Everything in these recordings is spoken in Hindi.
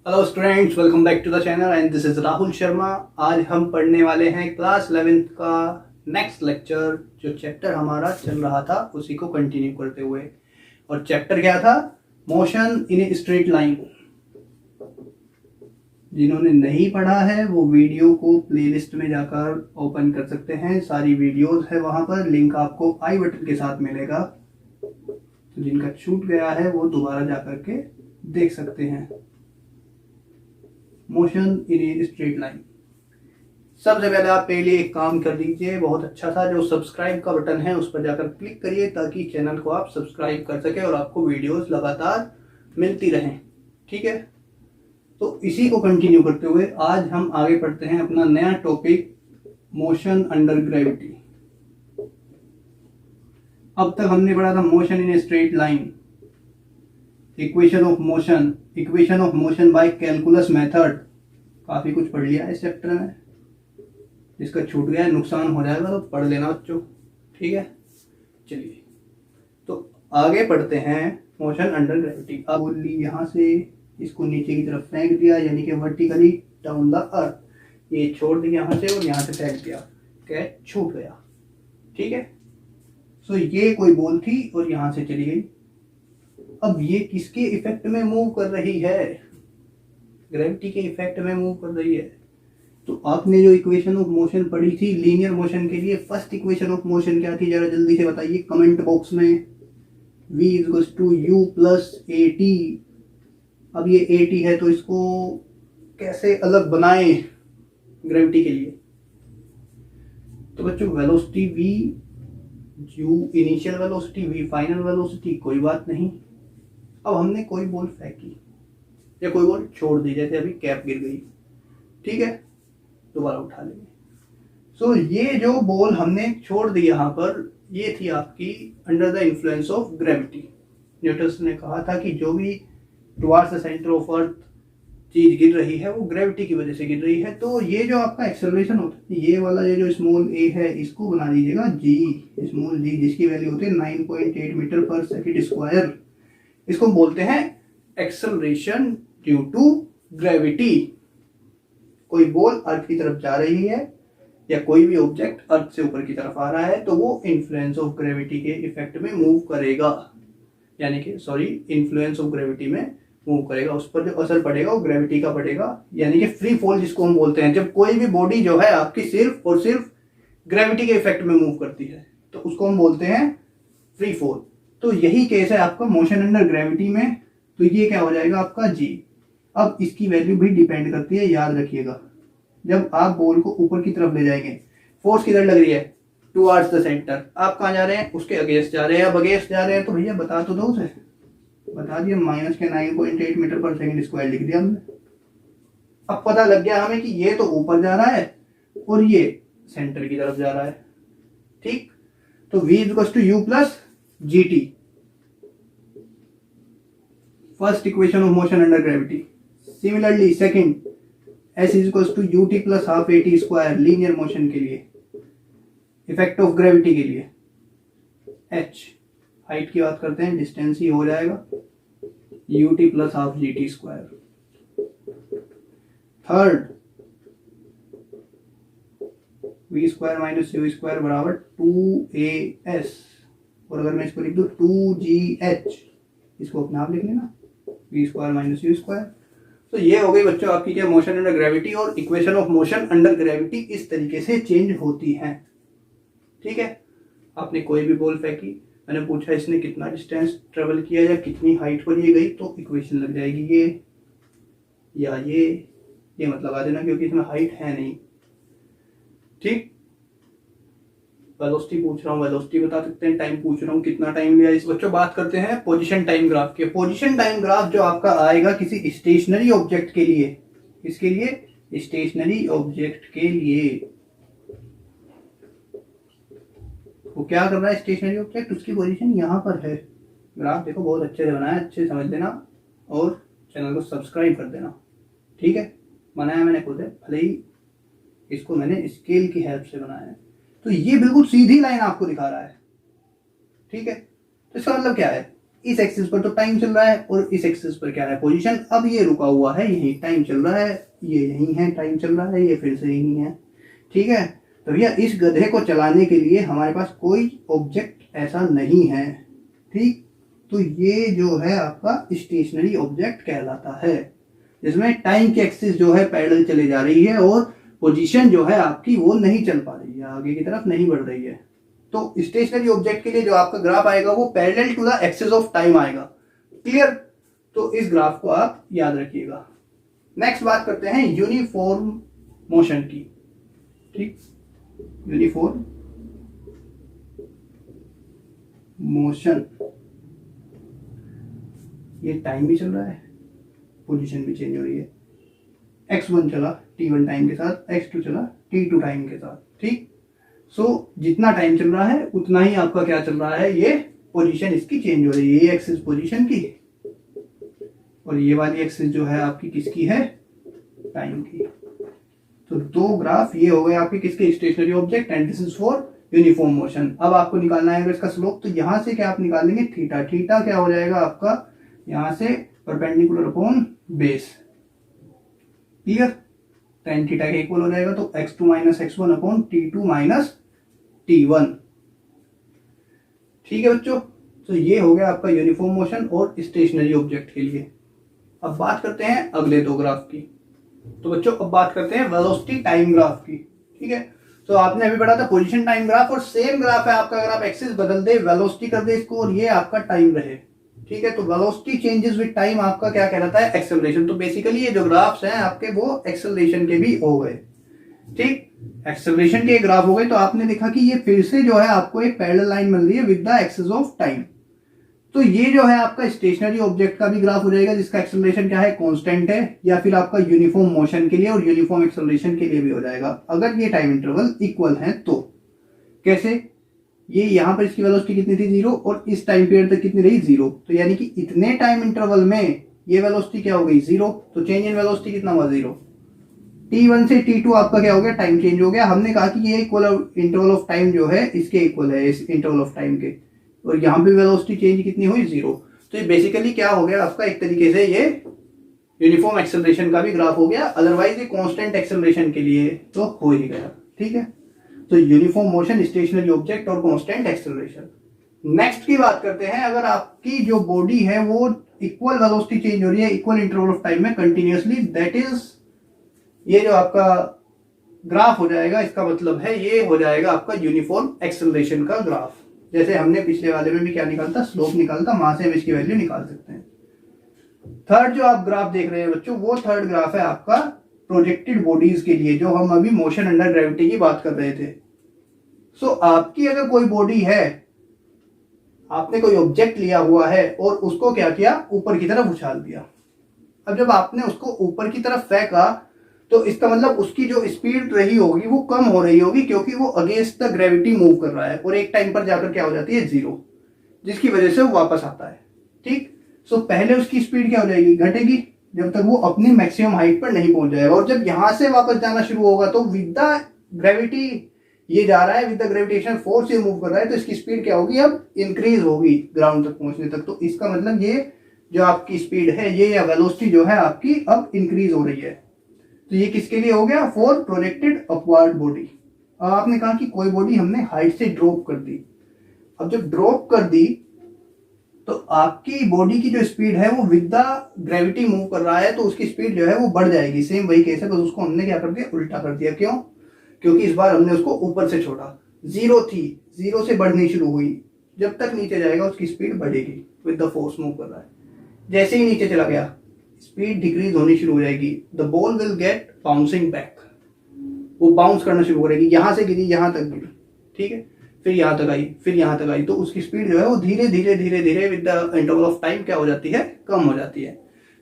Hello students, welcome back to the channel and this is Rahul Sharma. आज हम पढ़ने वाले हैं क्लास 11th का नेक्स्ट लेक्चर। जो चैप्टर हमारा चल रहा था उसी को कंटिन्यू करते हुए, और चैप्टर क्या था? Motion in a straight line. जिन्होंने नहीं पढ़ा है वो वीडियो को प्लेलिस्ट में जाकर ओपन कर सकते हैं, सारी वीडियोस है वहां पर, लिंक आपको आई बटन के साथ मिलेगा। तो जिनका छूट गया है वो दोबारा जाकर के देख सकते हैं। Motion in a straight line. सबसे पहले आप पहले एक काम कर लीजिए, बहुत अच्छा सा, जो सब्सक्राइब का बटन है उस पर जाकर क्लिक करिए ताकि चैनल को आप सब्सक्राइब कर सके और आपको वीडियोस लगातार मिलती रहें। ठीक है, तो इसी को कंटिन्यू करते हुए आज हम आगे पढ़ते हैं अपना नया टॉपिक, मोशन अंडर ग्रेविटी। अब तक हमने पढ़ा था motion in a straight line, equation of motion by calculus method. काफी कुछ पढ़ लिया इस चैप्टर में। जिसका छूट गया नुकसान हो जाएगा तो पढ़ लेना बच्चों, ठीक है। चलिए तो आगे पढ़ते हैं मोशन अंडर ग्रेविटी। अब बोली यहाँ से इसको नीचे की तरफ फेंक दिया, यानी कि वर्टिकली डाउन द अर्थ। ये छोड़ दिया यहाँ से और यहाँ से फेंक दिया, कैच छूट गया। ठीक है, सो ये कोई बॉल थी और यहाँ से चली गई। अब ये किसके इफेक्ट में मूव कर रही है? ग्रेविटी के इफेक्ट में मूव कर रही है। तो आपने जो इक्वेशन ऑफ मोशन पढ़ी थी लीनियर मोशन के लिए, फर्स्ट इक्वेशन ऑफ मोशन क्या थी जरा जल्दी से बताइए कमेंट बॉक्स में। v equals to u plus a t. अब ये ए टी है तो इसको कैसे अलग बनाएं ग्रेविटी के लिए? तो बच्चों velocity v, u initial velocity, v final velocity, कोई बात नहीं। अब हमने कोई बॉल फेंकी या कोई बॉल छोड़ दी, जैसे अभी कैप गिर गई, ठीक है, दोबारा उठा लेंगे। सो ये जो बॉल हमने छोड़ दी यहाँ पर, ये थी आपकी under the influence of gravity. Newton ने कहा था कि जो भी towards the centre of earth चीज गिर रही है वो ग्रेविटी की वजह से गिर रही है। तो ये जो आपका एक्सेलरेशन होता है, ये वाला ये जो स्मॉल ए है, इसको बना दीजिएगा जी, स्मॉल जी, जिसकी वैल्यू होती है 9.8 मीटर पर सेकेंड स्क्वायर। इसको बोलते हैं एक्सेलरेशन ड्यू टू ग्रेविटी। कोई बॉल अर्थ की तरफ जा रही है या कोई भी ऑब्जेक्ट अर्थ से ऊपर की तरफ आ रहा है तो वो इन्फ्लुएंस ऑफ ग्रेविटी के इफेक्ट में मूव करेगा, यानी कि इन्फ्लुएंस ऑफ ग्रेविटी में मूव करेगा। उस पर जो असर पड़ेगा वो ग्रेविटी का पड़ेगा, यानी कि फ्री फॉल जिसको हम बोलते हैं। जब कोई भी बॉडी जो है आपकी सिर्फ और सिर्फ ग्रेविटी के इफेक्ट में मूव करती है तो उसको हम बोलते हैं फ्री फॉल। तो यही केस है आपका मोशन अंडर ग्रेविटी में। तो ये क्या हो जाएगा आपका जी। अब इसकी वैल्यू भी डिपेंड करती है, याद रखिएगा। जब आप बॉल को ऊपर की तरफ ले जाएंगे, फोर्स किधर लग रही है? Towards the centre. आप कहाँ जा रहे हैं? उसके अगेंस्ट जा रहे हैं। अब अगेंस्ट जा रहे हैं तो भैया बता तो दो उसे, बता दिया, माइनस के 9.8 मीटर पर सेकेंड स्क्वायर लिख दिया हमने। अब पता लग गया हमें कि ये तो ऊपर जा रहा है और ये सेंटर की तरफ जा रहा है, ठीक। तो v equals to u plus g t, first equation of motion under gravity. Similarly second, s equals to u t plus half a t square, linear motion के लिए, इफेक्ट ऑफ ग्रेविटी के लिए। h हाइट की बात करते हैं, डिस्टेंस ही हो जाएगा, you t plus half G T square. Third, v square minus you square बराबर 2as, और अगर मैं इसको लिख दूं 2gh, इसको अपने आप लिख लेना, v square minus you square. तो ये हो गई बच्चों आपकी क्या मोशन अंडर ग्रेविटी, और equation of motion under gravity इस तरीके से चेंज होती है, ठीक है। आपने कोई भी बॉल फेंकी, मैंने पूछा इसने कितना डिस्टेंस ट्रेवल किया या कितनी हाइट पर ये गई, तो इक्वेशन लग जाएगी ये या ये मत लगा देना क्योंकि इसमें हाइट है नहीं, ठीक। वेलोसिटी पूछ रहा हूँ, वेलोसिटी बता सकते हैं। टाइम पूछ रहा हूँ, कितना टाइम लिया इस। बच्चों बात करते हैं पोजीशन टाइम ग्राफ के। पोजीशन टाइम ग्राफ जो आपका आएगा किसी स्टेशनरी ऑब्जेक्ट के लिए, किसके लिए? स्टेशनरी ऑब्जेक्ट के लिए। वो क्या कर रहा है स्टेशनरी ऑब्जेक्ट, उसकी पोजीशन यहाँ पर है। ग्राफ देखो बहुत अच्छे से बनाया, अच्छे समझ लेना और चैनल को सब्सक्राइब कर देना, ठीक है। बनाया मैंने खुद है, भले ही इसको मैंने स्केल की हेल्प से बनाया है। तो ये बिल्कुल सीधी लाइन आपको दिखा रहा है, ठीक है। तो इसका मतलब क्या है? इस एक्सिस पर तो टाइम चल रहा है और इस एक्सिस पर क्या है, पोजीशन। अब ये रुका हुआ है, यही टाइम चल रहा है, ये यही है, टाइम चल रहा है, ये फिर से यही है। ठीक है, तो भैया इस गधे को चलाने के लिए हमारे पास कोई ऑब्जेक्ट ऐसा नहीं है। ठीक, तो ये जो है आपका स्टेशनरी ऑब्जेक्ट कहलाता है, जिसमें टाइम की एक्सिस जो है पैरेलल चले जा रही है और पोजीशन जो है आपकी वो नहीं चल पा रही है, आगे की तरफ नहीं बढ़ रही है। तो स्टेशनरी ऑब्जेक्ट के लिए जो आपका ग्राफ आएगा वो parallel to the axis of time आएगा। क्लियर, तो इस ग्राफ को आप याद रखिएगा। नेक्स्ट बात करते हैं यूनिफॉर्म मोशन की। ठीक, यूनिफॉर्म मोशन, ये टाइम भी चल रहा है, पोजीशन भी चेंज हो रही है। x1 चला t1 टाइम के साथ, x2 चला t2 टाइम के साथ। ठीक, सो जितना टाइम चल रहा है उतना ही आपका क्या चल रहा है, ये पोजीशन इसकी चेंज हो रही है। ये एक्सिस पोजीशन की और ये वाली एक्सिस जो है आपकी किसकी है, टाइम की। तो दो ग्राफ ये हो गए आपके किसके, stationary object, and this is for uniform motion. अब आपको निकालना है इसका स्लोप, तो यहां से क्या आप निकाल लेंगे, थीटा। थीटा क्या हो जाएगा आपका, यहां से perpendicular upon base. Clear, tan theta के इक्वल हो जाएगा, तो x2 minus x1 upon t2 minus t1। ठीक है बच्चों, तो ये हो गया आपका यूनिफॉर्म मोशन और स्टेशनरी ऑब्जेक्ट के लिए। अब बात करते हैं अगले दो ग्राफ की। तो बच्चों अब बात करते हैं वेलोसिटी टाइम ग्राफ की। ठीक है, तो आपने अभी पढ़ा था पोजीशन टाइम ग्राफ, और सेम ग्राफ है आपका। अगर आप एक्सिस बदल दे, वेलोसिटी कर दे इसको, और ये आपका टाइम रहे। ठीक है, तो वेलोसिटी चेंजेस विद टाइम आपका क्या कहलाता है, एक्सेलरेशन। तो बेसिकली ये जो ग्राफ्स हैं आपके वो एक्सेलरेशन के भी हो गए। ठीक, एक्सेलरेशन के ग्राफ हो गए। तो आपने देखा कि ये फिर से जो है आपको एक पैरेलल लाइन मिल रही है with the axis of time. तो ये जो है आपका स्टेशनरी ऑब्जेक्ट का भी ग्राफ हो जाएगा, जिसका एक्सेलरेशन क्या है, कांस्टेंट है, या फिर आपका यूनिफॉर्म मोशन के लिए और यूनिफॉर्म एक्सेलरेशन के लिए भी हो जाएगा, अगर ये टाइम इंटरवल इक्वल है तो। कैसे, ये यहां पर इसकी वेलोसिटी कितनी थी, 0, और इस टाइम पीरियड तक कितनी रही, 0। तो यानी कि इतने टाइम इंटरवल में ये वेलोसिटी क्या हो गई, 0। तो चेंज इन वेलोसिटी कितना हुआ, 0। t1 से t2 आपका क्या हो गया, टाइम चेंज हो गया। हमने कहा कि ये इक्वल इंटरवल ऑफ टाइम जो है इसके इक्वल है, इस इंटरवल ऑफ टाइम के, और यहाँ पे वेलोसिटी चेंज कितनी हुई, 0। तो ये बेसिकली क्या हो गया आपका, एक तरीके से ये यूनिफॉर्म एक्सेलरेशन का भी ग्राफ हो गया। अदरवाइज ये कांस्टेंट एक्सेलरेशन के लिए तो हो ही गया। ठीक है, तो यूनिफॉर्म मोशन, स्टेशनरी ऑब्जेक्ट और कांस्टेंट एक्सेलरेशन। नेक्स्ट की बात करते हैं, अगर आपकी जो बॉडी है वो इक्वल वेलोसिटी चेंज हो रही है इक्वल इंटरवल ऑफ टाइम में कंटिन्यूअसली, दैट इज ये जो आपका ग्राफ हो जाएगा, इसका मतलब है ये हो जाएगा आपका यूनिफॉर्म एक्सेलरेशन का ग्राफ। जैसे हमने पिछले वाले में भी क्या निकाला था, स्लोप निकाला था, वहां से हम इसकी वैल्यू निकाल सकते हैं। थर्ड जो आप ग्राफ देख रहे हैं बच्चों, वो थर्ड ग्राफ है आपका प्रोजेक्टेड बॉडीज के लिए, जो हम अभी मोशन अंडर ग्रेविटी की बात कर रहे थे। सो आपकी अगर कोई बॉडी है, आपने कोई ऑब्जेक्ट लिया हुआ है और उसको क्या किया, ऊपर की तरफ उछाल दिया। अब जब आपने उसको ऊपर की तरफ फेंका तो इसका मतलब उसकी जो स्पीड रही होगी वो कम हो रही होगी, क्योंकि वो अगेंस्ट द ग्रेविटी मूव कर रहा है, और एक टाइम पर जाकर क्या हो जाती है, 0, जिसकी वजह से वो वापस आता है। ठीक, सो पहले उसकी स्पीड क्या हो जाएगी, घटेगी, जब तक वो अपनी मैक्सिमम हाइट पर नहीं पहुंच जाएगा। और जब यहां से वापस जाना शुरू होगा तो विद द ग्रेविटी ये जा रहा है, विद द ग्रेविटेशन फोर्स ये मूव कर रहा है, तो इसकी स्पीड क्या होगी, अब इंक्रीज होगी ग्राउंड तक पहुंचने तक। तो इसका मतलब ये जो आपकी स्पीड है, ये या वेलोसिटी जो है आपकी अब इंक्रीज हो रही है। तो ये किसके लिए हो गया, फॉर प्रोजेक्टेड अपवर्ड बॉडी। अब आपने कहा कि कोई बॉडी हमने हाइट से ड्रॉप कर दी। अब जब ड्रॉप कर दी तो आपकी बॉडी की जो स्पीड है वो विद द ग्रेविटी मूव कर रहा है, तो उसकी स्पीड जो है वो बढ़ जाएगी। सेम वही केस है, बस उसको हमने क्या कर दिया, उल्टा कर दिया। क्यों, क्योंकि इस बार हमने उसको ऊपर से छोड़ा, 0 थी, 0 से बढ़नी शुरू हुई, जब तक नीचे जाएगा उसकी स्पीड बढ़ेगी, विद द फोर्स मूव कर रहा है। जैसे ही नीचे चला गया स्पीड डिक्रीज होनी शुरू हो जाएगी, the ball will get bouncing back, वो बाउंस करना शुरू करेगी, यहां से गिरी यहां तक गिरी, ठीक है, फिर यहां तक आई, फिर यहां तक आई, तो उसकी स्पीड जो है वो धीरे धीरे धीरे धीरे with the interval of time क्या हो जाती है, कम हो जाती है।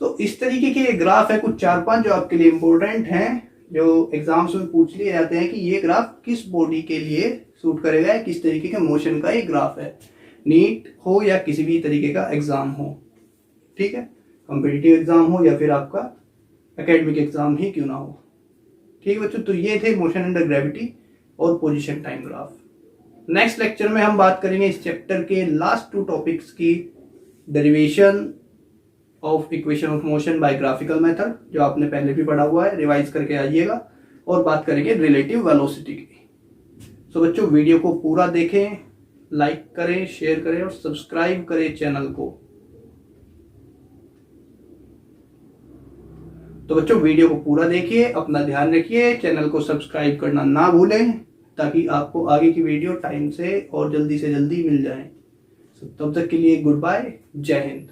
तो इस तरीके के ये ग्राफ है, कुछ 4-5 जो आपके लिए इंपॉर्टेंट हैं, जो एग्जाम्स में पूछ लिए जाते हैं कि ये ग्राफ किस बॉडी के लिए सूट करेगा, किस तरीके के मोशन का ये ग्राफ है, नीट हो या किसी भी तरीके का एग्जाम हो, ठीक है, कॉम्पिटिटिव एग्जाम हो या फिर आपका एकेडमिक एग्जाम ही क्यों ना हो। ठीक है बच्चों, तो ये थे मोशन अंडर ग्रेविटी और position time graph. Next lecture में हम बात करेंगे इस चैप्टर के लास्ट 2 टॉपिक्स की, derivation of equation of motion by graphical method, जो आपने पहले भी पढ़ा हुआ है, रिवाइज करके आइएगा। और बात करेंगे रिलेटिव वेलोसिटी की। सो बच्चों, वीडियो को पूरा देखें, लाइक करें, शेयर करें और सब्सक्राइब करें चैनल को। तो बच्चों, वीडियो को पूरा देखिए, अपना ध्यान रखिए, चैनल को सब्सक्राइब करना ना भूलें ताकि आपको आगे की वीडियो टाइम से और जल्दी से जल्दी मिल जाए। तब तक के लिए गुड बाय, जय हिंद।